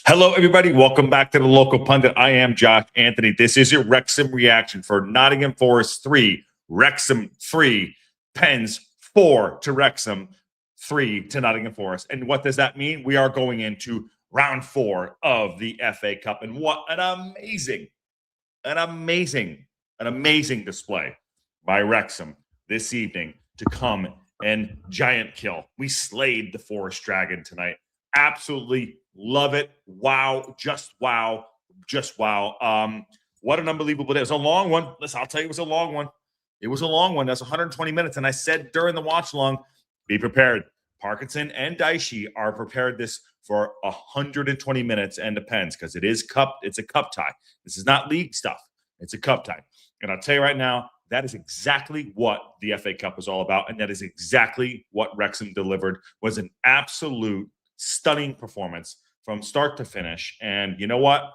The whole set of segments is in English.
Hello, everybody. Welcome back to the Local Pundit. I am Josh Anthony. This is your Wrexham reaction for Nottingham Forest 3, Wrexham 3, Pens 4 to Wrexham, 3 to Nottingham Forest. And what does that mean? We are going into round 4 of the FA Cup. And what an amazing display by Wrexham this evening to come and giant kill. We slayed the Forest Dragon tonight. Absolutely love it. Wow. Just wow. Just wow. What an unbelievable day. It was a long one. Listen, I'll tell you, it was a long one. It was a long one. That's 120 minutes. And I said during the watch along, be prepared. Parkinson and Dyche are prepared this for 120 minutes and depends because it's a cup tie. This is not league stuff. It's a cup tie. And I'll tell you right now, that is exactly what the FA Cup was all about. And that is exactly what Wrexham delivered. Was an absolute stunning performance from start to finish. And you know what?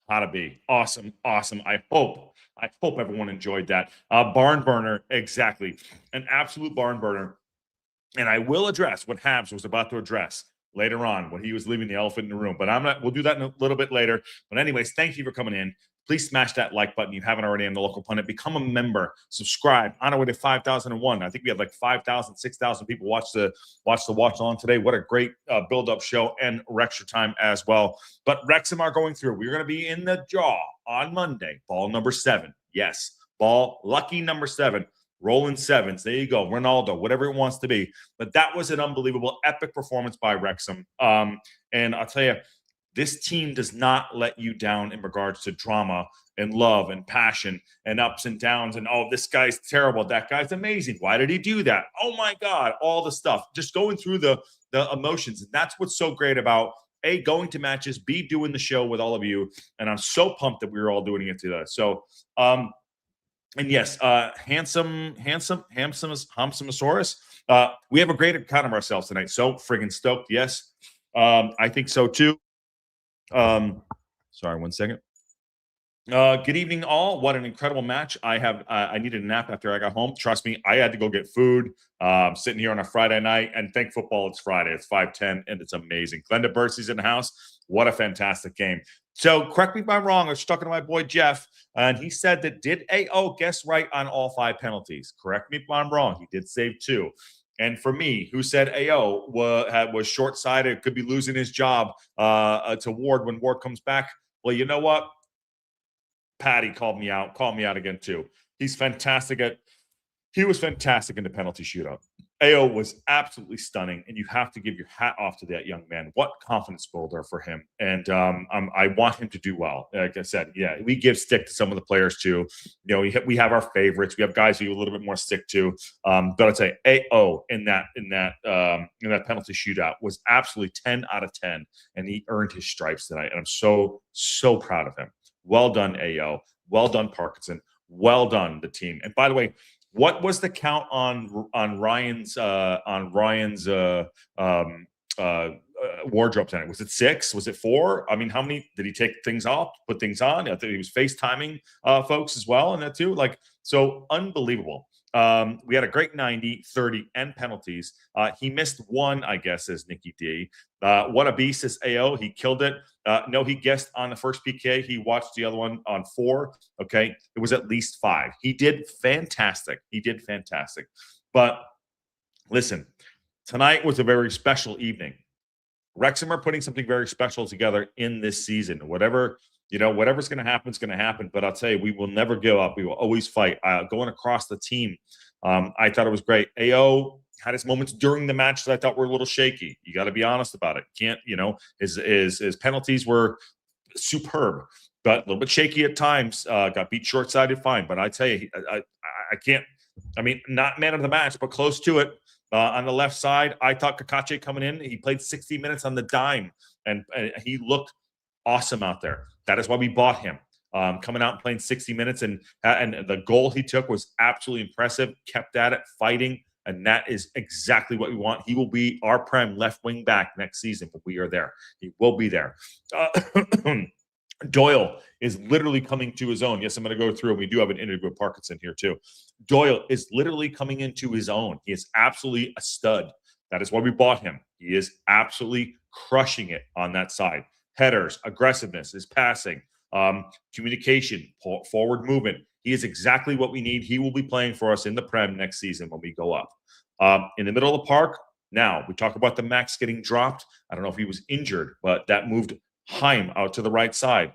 How to be awesome. I hope everyone enjoyed that. Barn burner, exactly. An absolute barn burner. And I will address what Habs was about to address later on when he was leaving the elephant in the room. But we'll do that in a little bit later. But anyways, thank you for coming in. Please smash that like button. You haven't already in the Local Pundit. Become a member. Subscribe. On our way to 5,001. I think we had like 5,000, 6,000 people watch the watch along today. What a great build-up show and extra time as well. But Wrexham are going through. We're going to be in the jaw on Monday. Ball number 7. Yes. Lucky number 7. Rolling sevens. There you go. Ronaldo, whatever it wants to be. But that was an unbelievable, epic performance by Wrexham. And I'll tell you, this team does not let you down in regards to drama and love and passion and ups and downs and, oh, this guy's terrible. That guy's amazing. Why did he do that? Oh, my God. All the stuff. Just going through the emotions. And that's what's so great about, A, going to matches, B, doing the show with all of you. And I'm so pumped that we were all doing it today. So, and yes, Hamsomosaurus. We have a great account of ourselves tonight. So friggin' stoked. Yes. I think so too. Sorry, 1 second. Good evening, all. What an incredible match. I needed a nap after I got home. Trust me, I had to go get food. Sitting here on a Friday night, and thank football, it's Friday. It's 5:10, and it's amazing. Glenda Bursey's in the house. What a fantastic game. So correct me if I'm wrong. I was talking to my boy Jeff, and he said that did AO guess right on all 5 penalties? Correct me if I'm wrong. He did save 2. And for me, who said AO was short-sighted, could be losing his job to Ward when Ward comes back. Well, you know what? Patty called me out again too. He was fantastic in the penalty shootout. AO was absolutely stunning, and you have to give your hat off to that young man. What confidence builder for him. And I want him to do well. Like I said, yeah, we give stick to some of the players too. You know, we have our favorites. We have guys who a little bit more stick to. But I'd say AO in that penalty shootout was absolutely 10 out of 10, and he earned his stripes tonight. And I'm so proud of him. Well done, AO. Well done, Parkinson. Well done, the team. And by the way, what was the count on Ryan's wardrobe tonight? Was it 6? Was it 4? I mean, how many did he take things off, put things on? I think he was FaceTiming folks as well, and that too. Like, so unbelievable. We had a great 90, 30, and penalties. He missed 1, I guess, as Nicky D. What a beast is AO. He killed it. No, he guessed on the first PK. He watched the other one on 4. Okay. It was at least 5. He did fantastic. But listen, tonight was a very special evening. Wrexham are putting something very special together in this season. Whatever's going to happen is going to happen. But I'll tell you, we will never give up. We will always fight. Going across the team, I thought it was great. AO had his moments during the match that I thought were a little shaky. You got to be honest about it. His penalties were superb, but a little bit shaky at times. Got beat short-sided, fine. But I tell you, I can't. I mean, not man of the match, but close to it. On the left side, I thought Kakache coming in. He played 60 minutes on the dime, and he looked awesome out there. That is why we bought him. Coming out and playing 60 minutes, and the goal he took was absolutely impressive. Kept at it, fighting. And that is exactly what we want. He will be our Prem left wing back next season, but we are there. He will be there. Doyle is literally coming to his own. Yes, I'm going to go through, and we do have an interview with Parkinson here too. Doyle is literally coming into his own. He is absolutely a stud. That is why we bought him. He is absolutely crushing it on that side. Headers, aggressiveness, his passing, communication, forward movement. He is exactly what we need. He will be playing for us in the Prem next season when we go up. In the middle of the park, now we talk about the Max getting dropped. I don't know if he was injured, but that moved Heim out to the right side.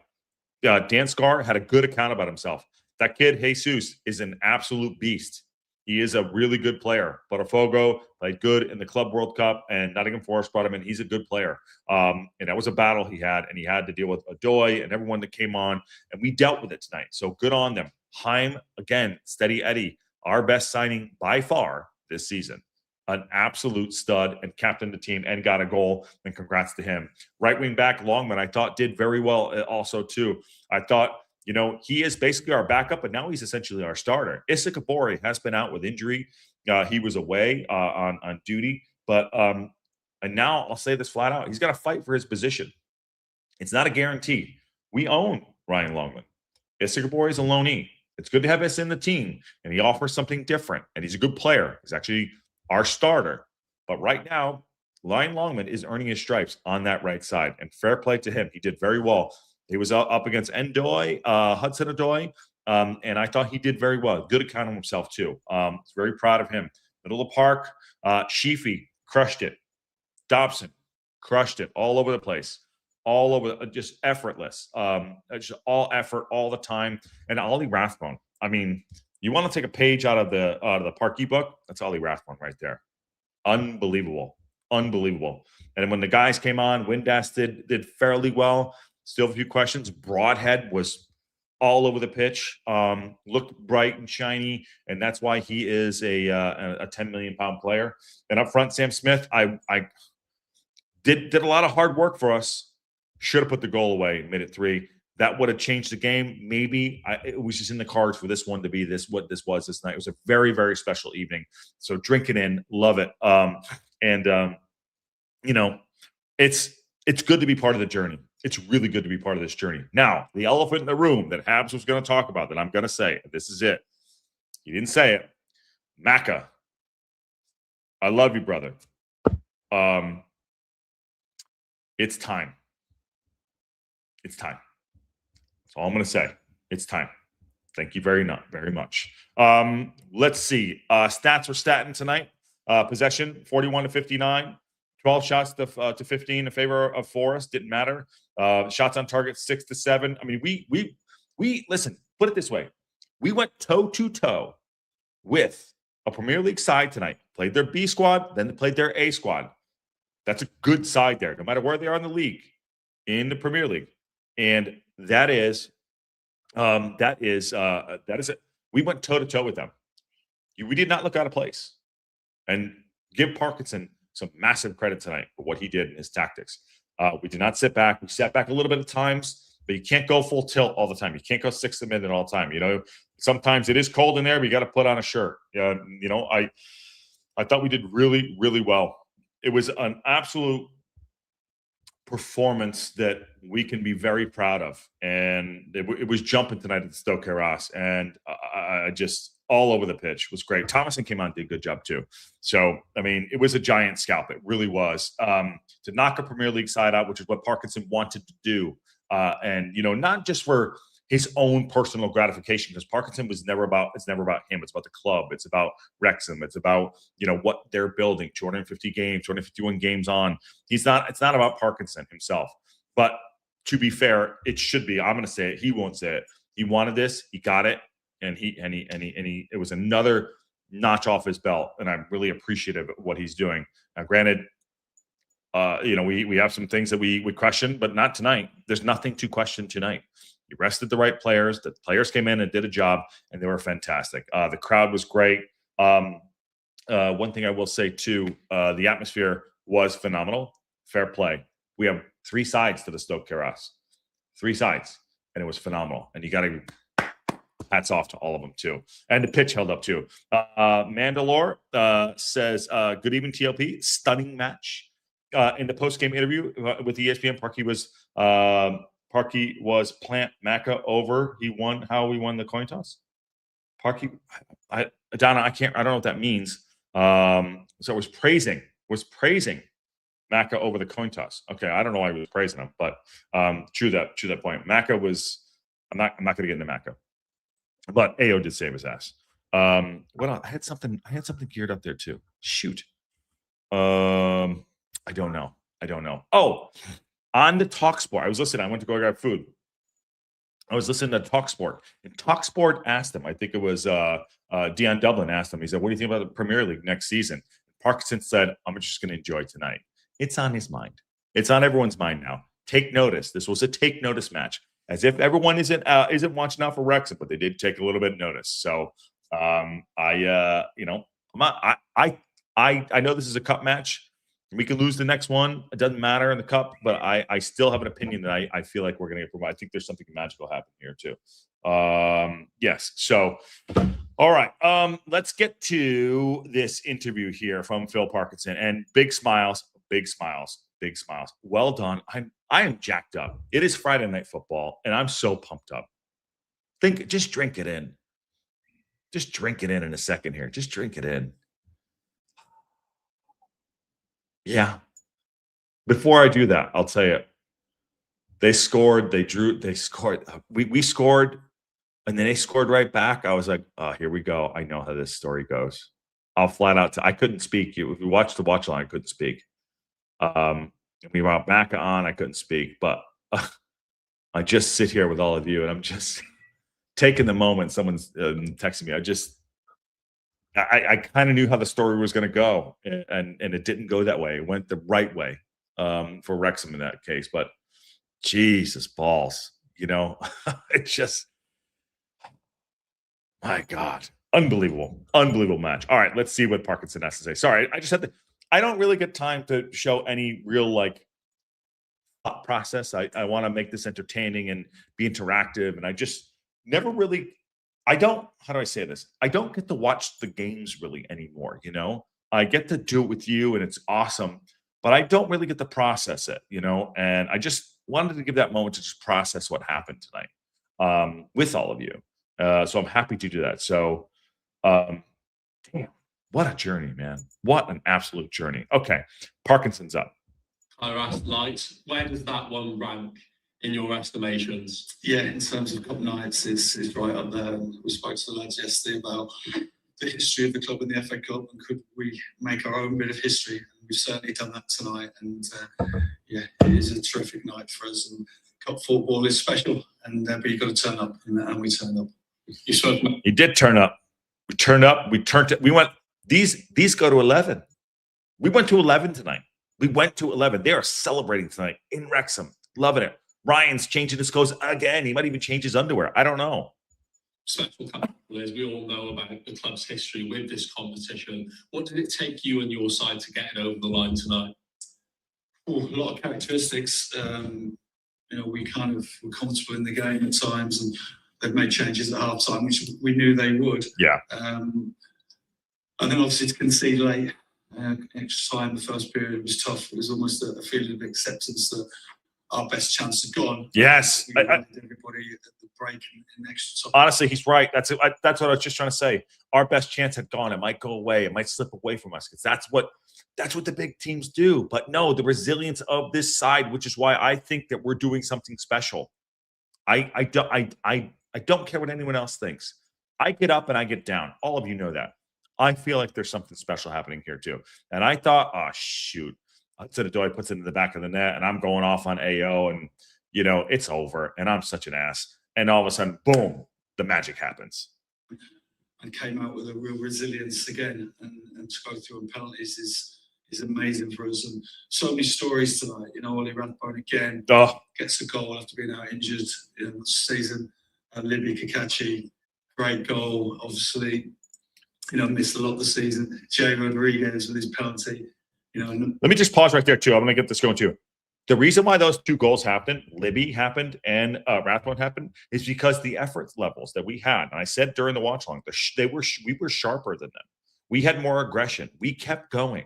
Dan Scar had a good account about himself. That kid, Jesus, is an absolute beast. He is a really good player. Botafogo played good in the Club World Cup, and Nottingham Forest brought him in. He's a good player. And that was a battle he had, and he had to deal with Adoy and everyone that came on, and we dealt with it tonight. So good on them. Heim, again, steady Eddie, our best signing by far this season. An absolute stud and captained the team and got a goal, and congrats to him. Right wing back Longman, I thought did very well also too. I thought, you know, he is basically our backup, but now he's essentially our starter. Issa Kabori has been out with injury. He was away on duty, but and now I'll say this flat out: he's got to fight for his position. It's not a guarantee. We own Ryan Longman. Issa Kabori is a loanee. It's good to have Issa in the team, and he offers something different. And he's a good player. He's actually our starter. But right now, Ryan Longman is earning his stripes on that right side, and fair play to him. He did very well. He was up against Ndoye, Hudson Adoy, and I thought he did very well. Good account of himself, too. Very proud of him. Middle of the park, Sheafy crushed it. Dobson crushed it all over the place. All over, just effortless. Just all effort all the time. And Ollie Rathbone. I mean, you want to take a page out of the Parky book? That's Ollie Rathbone right there. Unbelievable. Unbelievable. And when the guys came on, Windass did fairly well. Still a few questions. Broadhead was all over the pitch. Looked bright and shiny, and that's why he is a 10 million pound player. And up front, Sam Smith, I did a lot of hard work for us. Should have put the goal away, made it 3. That would have changed the game. Maybe it was just in the cards for this one to be what this was this night. It was a very, very special evening. So drink it in, love it. You know, it's good to be part of the journey. It's really good to be part of this journey. Now, the elephant in the room that Habs was going to talk about, that I'm going to say, this is it. He didn't say it. Macca, I love you, brother. It's time. It's time. That's all I'm going to say. It's time. Thank you very much. Let's see. Stats were statting tonight. Possession, 41-59. 12 shots to 15 in favor of Forest. Didn't matter. Shots on target, 6-7. I mean, we listen, put it this way. We went toe-to-toe with a Premier League side tonight. Played their B squad, then they played their A squad. That's a good side there, no matter where they are in the league, in the Premier League. And that is it. We went toe-to-toe with them. We did not look out of place. And give Parkinson some massive credit tonight for what he did in his tactics. We did not sit back. We sat back a little bit at times, but you can't go full tilt all the time. You can't go 6 a minute all the time. You know, sometimes it is cold in there, but you got to put on a shirt. You know, I thought we did really, really well. It was an absolute performance that we can be very proud of. And it was jumping tonight at the Stoke Ross. And I just all over the pitch was great. Thomason came on, did a good job too. So, I mean, it was a giant scalp. It really was. To knock a Premier League side out, which is what Parkinson wanted to do. And, you know, not just for his own personal gratification, because Parkinson was never about, it's never about him. It's about the club. It's about Wrexham. It's about, you know, what they're building, 250 games, 251 games on. It's not about Parkinson himself. But to be fair, it should be. I'm going to say it. He won't say it. He wanted this. He got it. And it was another notch off his belt. And I'm really appreciative of what he's doing. Now, granted, you know, we have some things that we question, but not tonight. There's nothing to question tonight. You rested the right players. The players came in and did a job, and they were fantastic. The crowd was great. One thing I will say, too, the atmosphere was phenomenal. Fair play. We have 3 sides to the Stoke Ross. 3 sides, and it was phenomenal. And you got to hats off to all of them, too. And the pitch held up, too. Mandalore says, good evening, TLP. Stunning match. In the post-game interview with ESPN, Parky was plant Macca over. He won how we won the coin toss. Parky, Donna, I don't know what that means. So it was praising was praising Maka over the coin toss. Okay, I don't know why he was praising him, but true that point. Maka was. I'm not going to get into Maka, but AO did save his ass. What else? I had something geared up there too. Shoot. I don't know. Oh, on the TalkSport, I was listening. I went to go grab food. I was listening to TalkSport, and TalkSport asked him. I think it was Dion Dublin asked him. He said, "What do you think about the Premier League next season?" Parkinson said, "I'm just going to enjoy tonight." It's on his mind. It's on everyone's mind now. Take notice. This was a take notice match, as if everyone isn't watching out for Wrexham, but they did take a little bit of notice. So I know this is a cup match. We can lose the next one. It doesn't matter in the cup, but I still have an opinion that I feel like we're going to get promoted. I think there's something magical happening here too. Yes. So, all right. Let's get to this interview here from Phil Parkinson, and big smiles. Well done. I am jacked up. It is Friday Night Football, and I'm so pumped up. Just drink it in. Just drink it in a second here. Just drink it in. Yeah. Before I do that, I'll tell you, they scored. They scored. We scored, and then they scored right back. I was like, oh, here we go. I know how this story goes. I'll flat out. I couldn't speak. If you watched the watch line, I couldn't speak. We brought back on. I couldn't speak, but I just sit here with all of you, and I'm just taking the moment. Someone's texting me. I kind of knew how the story was going to go, and it didn't go that way. It went the right way for Wrexham in that case. But Jesus balls, it's just, my God, unbelievable match. All right, let's see what Parkinson has to say. Sorry, I don't really get time to show any real thought process. I want to make this entertaining and be interactive, and I just never really. How do I say this? I don't get to watch the games really anymore, I get to do it with you, and it's awesome, but I don't really get to process it, and I just wanted to give that moment to just process what happened tonight with all of you. So I'm happy to do that. So, damn, what a journey, man. What an absolute journey. Okay, Parkinson's up. Light, where does that one rank in your estimations? Yeah, in terms of cup nights, it's right up there. We spoke to the lads yesterday about the history of the club in the FA Cup, and could we make our own bit of history? And we've certainly done that tonight. And yeah, it is a terrific night for us. And cup football is special, but you've got to turn up, and we turned up. He did turn up. We turned up. We went. These go to 11. We went to 11 tonight. They are celebrating tonight in Wrexham, loving it. Ryan's changing his clothes again. He might even change his underwear. I don't know. Special couple players. We all know about the club's history with this competition. What did it take you and your side to get it over the line tonight? A lot of characteristics. We were comfortable in the game at times, and they've made changes at half time, which we knew they would. Yeah. And then obviously to concede late, extra time, the first period was tough. It was almost a feeling of acceptance that our best chance had gone. Yes. Everybody at the break in extra time. Honestly, he's right. That's what I was just trying to say. Our best chance had gone. It might go away. It might slip away from us, because that's what the big teams do. But no, the resilience of this side, which is why I think that we're doing something special. I don't care what anyone else thinks. I get up and I get down. All of you know that. I feel like there's something special happening here too. And I thought, oh shoot. Hudson-Odoi puts it in the back of the net, and I'm going off on AO, and it's over, and I'm such an ass. And all of a sudden, boom, the magic happens. And came out with a real resilience again, and to go through on penalties is amazing for us. And so many stories tonight. Ollie Rathbone again gets a goal after being out injured in the season. Libby Kakachi, great goal. Obviously, missed a lot of the season. Jay Rodriguez with his penalty. Let me just pause right there too. I'm going to get this going too. The reason why those two goals happened, Libby happened and Rathbone happened, is because the effort levels that we had. And I said during the watch along, we were sharper than them. We had more aggression. We kept going.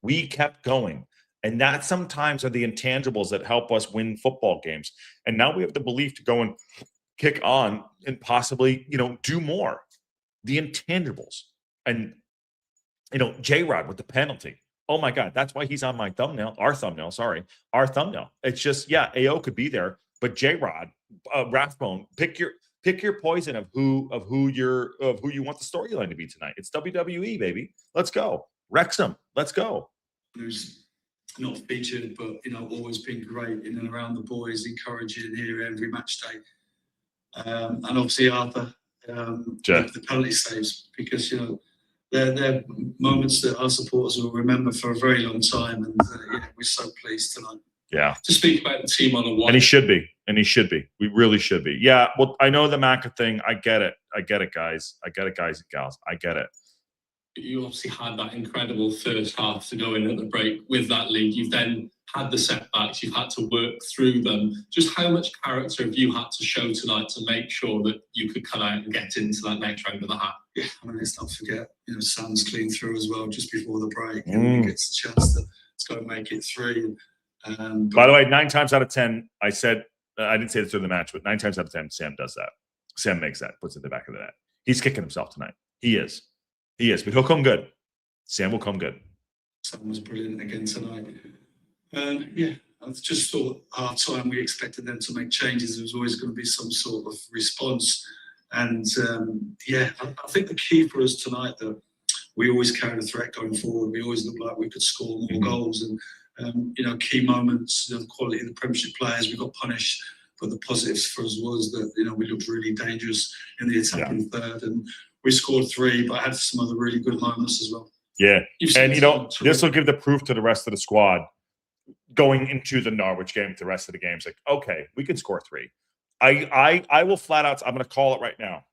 And that sometimes are the intangibles that help us win football games. And now we have the belief to go and kick on and possibly, do more. The intangibles. And, J-Rod with the penalty. Oh my God, that's why he's on my thumbnail. Our thumbnail, sorry, our thumbnail. It's just AO could be there, but J-Rod, Rathbone, pick your poison of who you want the storyline to be tonight. It's WWE, baby. Let's go. Wrexham, let's go. Who's not featured, but always been great in and around the boys, encouraging here every match day. And obviously Arthur, the penalty saves, because they're moments that our supporters will remember for a very long time, and we're so pleased tonight. Yeah. To speak about the team on a one. And he should be. We really should be. Yeah. Well, I know the Macca thing. I get it, guys. I get it, guys and gals. I get it. You obviously had that incredible first half to go in at the break with that lead. You've then had the setbacks. You've had to work through them. Just how much character have you had to show tonight to make sure that you could come out and get into that next round of the hat? Yeah, let's not forget, Sam's clean through as well just before the break, and he gets a chance to go and make it 3. By the way, 9 times out of 10, I said, I didn't say this during the match, but 9 times out of 10, Sam does that. Sam makes that, puts it in the back of the net. He's kicking himself tonight. He is, but he'll come good. Sam will come good. Sam was brilliant again tonight. I just thought half time we expected them to make changes. There was always going to be some sort of response. And I think the key for us tonight, that we always carried a threat going forward. We always looked like we could score more goals. And, key moments, the quality of the Premiership players, we got punished. But the positives for us was that, we looked really dangerous in the attacking third. And we scored 3, but I had some other really good moments as well. Yeah. And, this will give the proof to the rest of the squad going into the Norwich game, the rest of the games. Like, okay, we can score 3. I will flat out, I'm going to call it right now.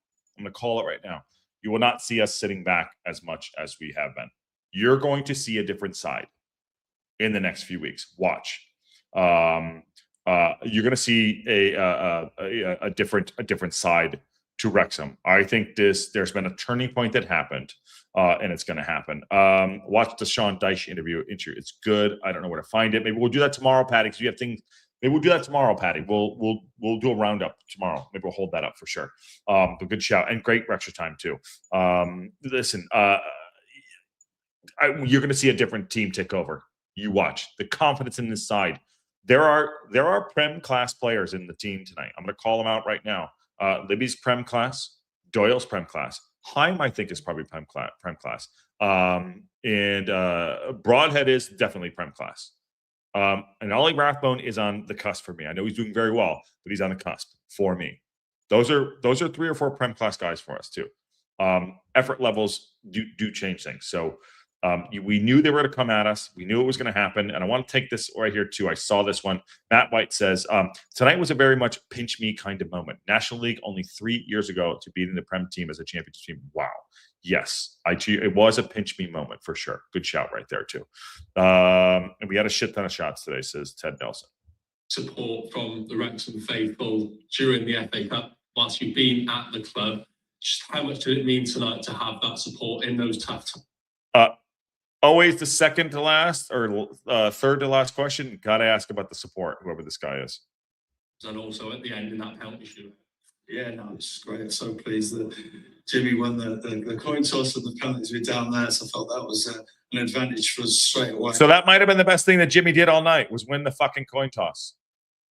You will not see us sitting back as much as we have been. You're going to see a different side in the next few weeks. Watch. You're going to see a different side to Wrexham. I think there's been a turning point that happened, and it's going to happen. Watch the Sean Dyche interview. It's good. I don't know where to find it. Maybe we'll do that tomorrow, Patty, because you have things. Maybe we'll do that tomorrow, Patty. We'll do a roundup tomorrow. Maybe we'll hold that up for sure. But good shout, and great extra time too. Listen, you're going to see a different team take over. You watch the confidence in this side. There are Prem class players in the team tonight. I'm going to call them out right now. Libby's Prem class, Doyle's Prem class, Heim I think is probably Prem class, and Broadhead is definitely Prem class. And Ollie Rathbone is on the cusp for me. I know he's doing very well, but he's on the cusp for me. Those are 3 or 4 Prem class guys for us too. Effort levels do change things. So we knew they were going to come at us. We knew it was going to happen. And I want to take this right here too. I saw this one. Matt White says, tonight was a very much pinch me kind of moment. National League only 3 years ago to beating the Prem team as a championship team. Wow. Yes, it was a pinch me moment for sure. Good shout right there too. And we had a shit ton of shots today, says Ted Nelson. Support from the Wrexham faithful during the FA Cup whilst you've been at the club. Just how much did it mean tonight to have that support in those tough times? Always the second to last or third to last question. Got to ask about the support, whoever this guy is. And also at the end in that penalty shootout. Yeah, no, it's great. I'm so pleased that Jimmy won the coin toss and the penalties were down there. So I felt that was an advantage for us straight away. So that might have been the best thing that Jimmy did all night, was win the fucking coin toss.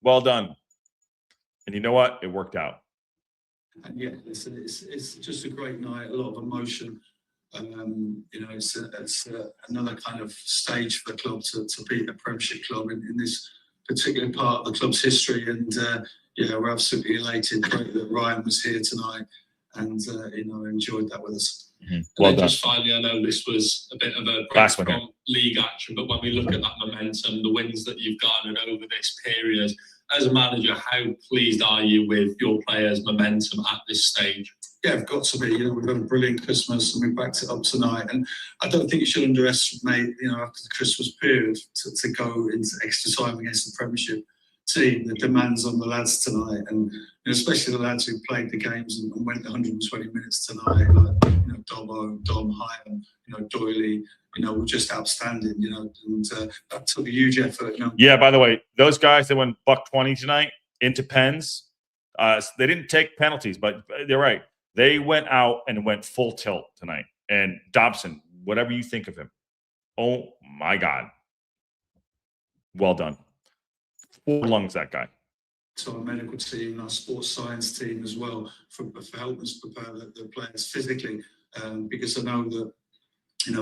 Well done. And you know what? It worked out. And yeah, listen, it's just a great night, a lot of emotion. It's another kind of stage for the club to beat a Premiership club in this particular part of the club's history. And we're absolutely elated. Great that Ryan was here tonight and enjoyed that with us. Mm-hmm. Well done. Just finally, I know this was a bit of a break from league action, but when we look at that momentum, the wins that you've garnered over this period, as a manager, how pleased are you with your players' momentum at this stage? Yeah, I've got to be. We've had a brilliant Christmas and we backed it up tonight. And I don't think you should underestimate, after the Christmas period, to go into extra time against the Premiership team, the demands on the lads tonight, and especially the lads who played the games and went 120 minutes tonight, like Dobbo, Dom, Hyam, Doyley, were just outstanding, and that took a huge effort. Yeah, by the way, those guys that went $120 tonight into pens, they didn't take penalties, but they're right. They went out and went full tilt tonight. And Dobson, whatever you think of him, Oh my God. Well done. 4 lungs, that guy. To our medical team, our sports science team as well, for helping us prepare the players physically, because I know that,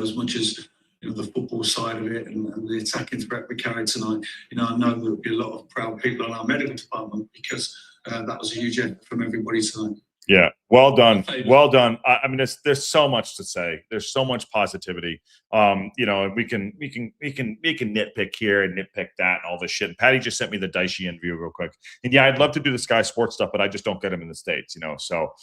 as much as, the football side of it and the attacking threat we carried tonight, I know there'll be a lot of proud people in our medical department, because that was a huge effort from everybody tonight. Yeah, well done, well done. I mean, there's so much to say. There's so much positivity. And we can nitpick here and nitpick that and all this shit. And Patty just sent me the Dyche interview real quick. And yeah, I'd love to do the Sky Sports stuff, but I just don't get them in the States, So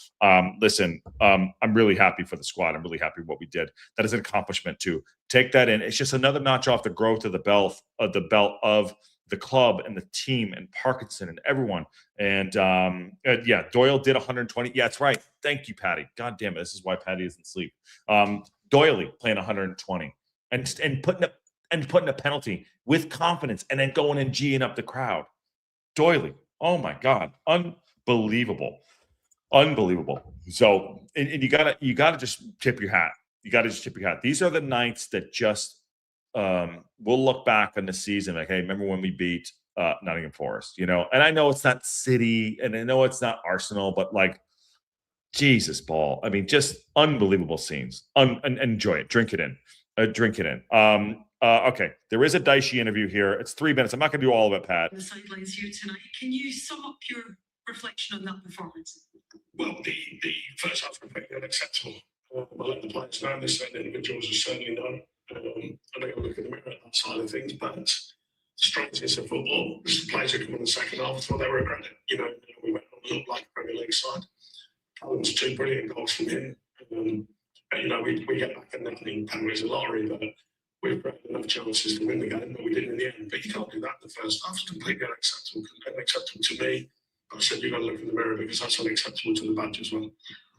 listen, I'm really happy for the squad. I'm really happy with what we did. That is an accomplishment too. Take that in. It's just another notch off the growth of the belt of the club and the team and Parkinson and everyone. And yeah, Doyle did 120. Yeah, that's right. Thank you, Patty. God damn it. This is why Patty doesn't sleep. Doyley playing 120 and putting a penalty with confidence and then going and G'ing up the crowd. Doyley. Oh my God. Unbelievable. Unbelievable. So, and you gotta just tip your hat. You gotta just tip your hat. These are the nights that just we'll look back on the season like, hey, remember when we beat Nottingham Forest, And I know it's not City and I know it's not Arsenal, but like, Jesus, Paul. I mean, just unbelievable scenes. Enjoy it. Drink it in. Drink it in. Okay, there is a Dyche interview here. It's 3 minutes. I'm not going to do all of it, Pat. The sidelines here tonight. Can you sum up your reflection on that performance? Well, the first half was pretty unacceptable. I'll let the players know. There's certain individuals who certainly know. I think I'll look at the mirror at that side of things, but the strangeness of football, the players who come in the second half, I thought they were a credit. We went on to look like a Premier League side. Callum's 2 brilliant goals from him. We get back and nothing, penalties a lottery, but we've had enough chances to win the game, but we didn't in the end. But you can't do that in the first half. It's completely unacceptable to me. I said you've got to look in the mirror because that's unacceptable to the badge as well.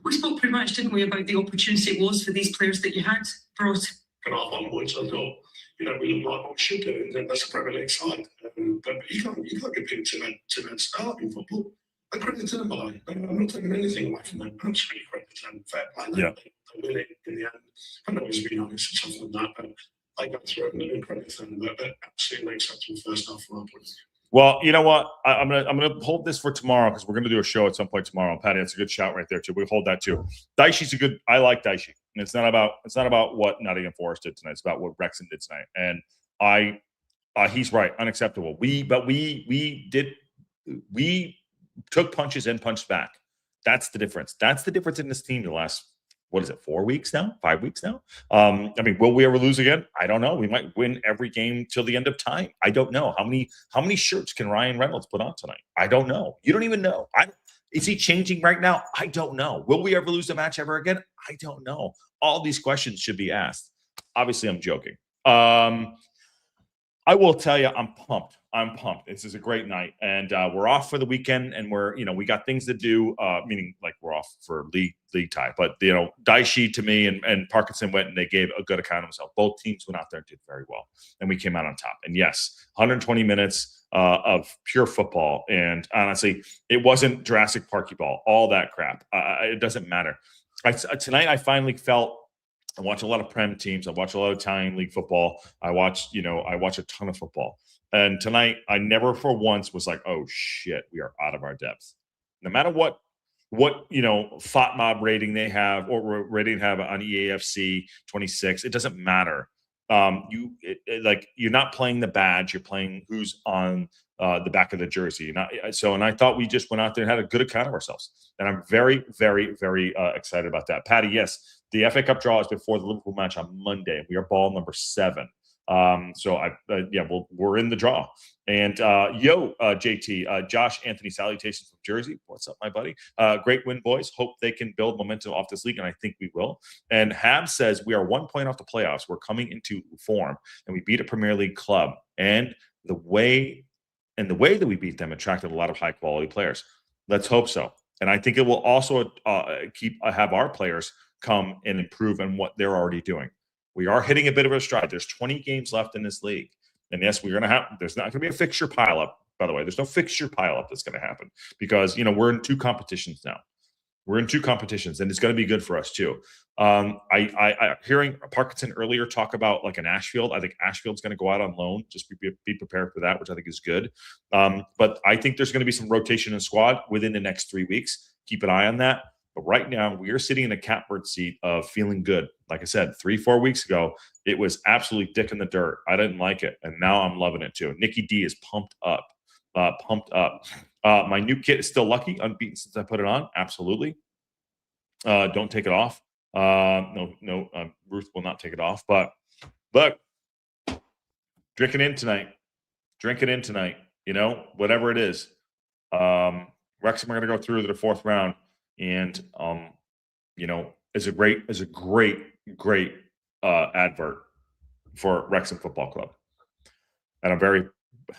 We spoke pretty much, didn't we, about the opportunity it was for these players that you had brought? And half onwards, I thought, we look like what we should do, and that's a Premier League side. But you can't give people to that start in football. I credit to them, by I'm not taking anything away from them. Absolutely credit to them. Fair play. Yeah. They win it in the end. I'm not always being honest or something like that, but I go through it and credit to them. But absolutely acceptable first half from our point of view. Well, you know what? I'm gonna hold this for tomorrow because we're gonna do a show at some point tomorrow. Patty, that's a good shout right there too. We hold that too. Dyche's I like Dyche. And it's not about what Nottingham Forest did tonight. It's about what Wrexham did tonight. And he's right, unacceptable. We took punches and punched back. That's the difference. That's the difference in this team the last, 4 weeks now? 5 weeks now? I mean, will we ever lose again? I don't know. We might win every game till the end of time. I don't know. How many shirts can Ryan Reynolds put on tonight? I don't know. You don't even know. Is he changing right now? I don't know. Will we ever lose a match ever again? I don't know. All these questions should be asked. Obviously, I'm joking. I will tell you, I'm pumped. This is a great night, and we're off for the weekend, and we got things to do. Meaning, like we're off for league tie, but Dyche to me and Parkinson went and they gave a good account of themselves. Both teams went out there and did very well, and we came out on top. And yes, 120 minutes of pure football, and honestly, it wasn't Jurassic Parky ball, all that crap. It doesn't matter. Tonight, I finally felt. I watch a lot of Prem teams. I watch a lot of Italian league football. I watch a ton of football. And tonight, I never for once was like, oh shit, we are out of our depth. No matter what FOTMOB rating they have or rating have on EAFC 26, it doesn't matter. You're not playing the badge. You're playing who's on the back of the jersey. And I thought we just went out there and had a good account of ourselves. And I'm very, very, very excited about that. Patty, yes, the FA Cup draw is before the Liverpool match on Monday. We are ball number 7. We're in the draw. And JT, Josh Anthony, salutations from Jersey. What's up, my buddy? Great win, boys. Hope they can build momentum off this league, and I think we will. And Hab says we are 1 point off the playoffs. We're coming into form, and we beat a Premier League club. And the way that we beat them attracted a lot of high quality players. Let's hope so. And I think it will also have our players come and improve on what they're already doing. We are hitting a bit of a stride. There's 20 games left in this league. And yes, there's not going to be a fixture pileup, by the way. There's no fixture pileup that's going to happen because, we're in 2 competitions now. We're in 2 competitions, and it's going to be good for us too. I hearing Parkinson earlier talk about like an Ashfield. I think Ashfield's going to go out on loan. Just be prepared for that, which I think is good. But I think there's going to be some rotation in squad within the next 3 weeks. Keep an eye on that. But right now, we are sitting in a catbird seat of feeling good. Like I said, 3-4 weeks ago, it was absolutely dick in the dirt. I didn't like it, and now I'm loving it too. Nikki D is pumped up. My new kit is still lucky, unbeaten since I put it on. Absolutely. Don't take it off. No, Ruth will not take it off. But look, drink it in tonight. Drink it in tonight. You know, whatever it is. Wrexham are going to go through to the 4th round, and you know, is a great advert for Wrexham Football Club, and I'm very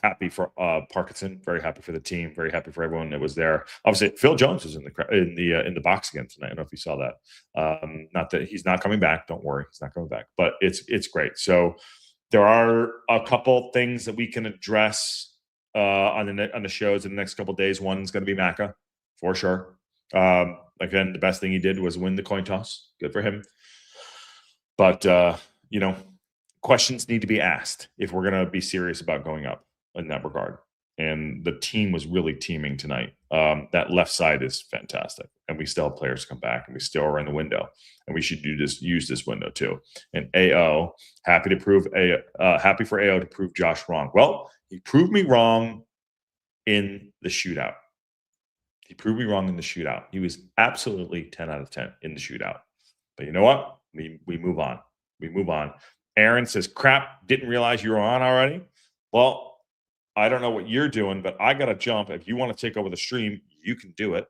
happy for Parkinson, very happy for the team, very happy for everyone that was there. Obviously, Phil Jones was in the box again tonight. I don't know if you saw that. Not that he's not coming back. Don't worry, he's not coming back. But it's great. So there are a couple things that we can address on the shows in the next couple of days. One's going to be Macca for sure. Again, the best thing he did was win the coin toss. Good for him. But you know, questions need to be asked if we're going to be serious about going up in that regard. And the team was really teaming tonight. That left side is fantastic, and we still have players come back, and we still are in the window, and we should use this window too. And AO, happy for AO to prove Josh wrong. Well, he proved me wrong in the shootout. He was absolutely 10 out of 10 in the shootout. But you know what? We move on. Aaron says, crap, didn't realize you were on already. Well, I don't know what you're doing, but I got to jump. If you want to take over the stream, you can do it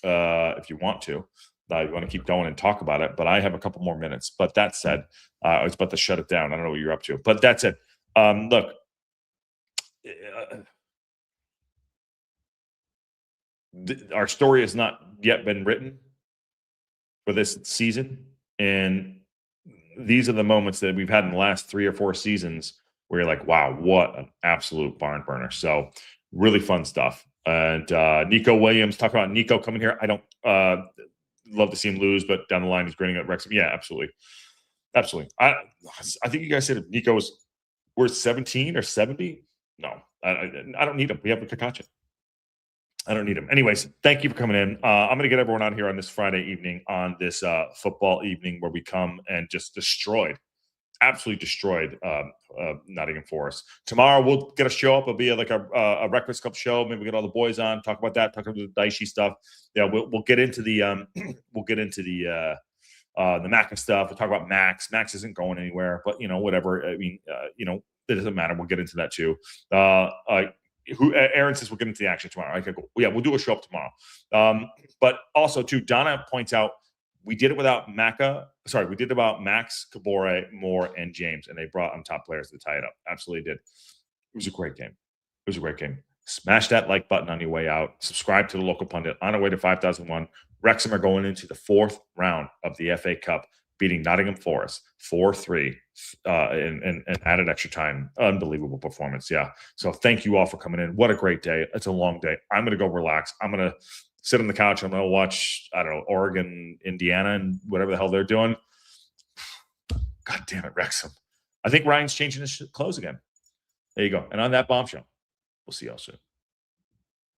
if you want to. You want to keep going and talk about it, but I have a couple more minutes. But that said, I was about to shut it down. I don't know what you're up to. But that's it. Look, our story has not yet been written for this season. And these are the moments that we've had in the last 3 or 4 seasons where you're like, wow, what an absolute barn burner. So really fun stuff. And Nico Williams, talk about Nico coming here. I don't love to see him lose, but down the line he's grinning at Wrexham. Yeah, absolutely. I think you guys said if Nico was worth 17 or 70. No, I don't need him. We have a Kakacha. I don't need him. Anyways, thank you for coming in. I'm going to get everyone out here on this Friday evening, on this football evening where we come and just absolutely destroyed Nottingham Forest. Tomorrow we'll get a show up. It'll be like a Racecourse Cup show. Maybe we get all the boys on, talk about that, talk about the Dyche stuff. Yeah, we'll get into the the Mac stuff. We'll talk about Max. Max isn't going anywhere, but you know, whatever. I mean, you know, it doesn't matter. We'll get into that too. Aaron says we'll get into the action tomorrow. Okay, cool. Yeah, we'll do a show up tomorrow. But also too, Donna points out we did it without we did it about Max, Kabore, Moore, and James, and they brought on top players to tie it up. Absolutely did. It was a great game. Smash that like button on your way out. Subscribe to the local pundit. On our way to 5,001. Wrexham are going into the 4th round of the FA Cup, beating Nottingham Forest 4-3 and added extra time. Unbelievable performance. Yeah. So thank you all for coming in. What a great day. It's a long day. I'm going to go relax. I'm going to sit on the couch. I'm going to watch, I don't know, Oregon, Indiana, and whatever the hell they're doing. God damn it, Wrexham. I think Ryan's changing his clothes again. There you go. And on that bombshell, we'll see y'all soon.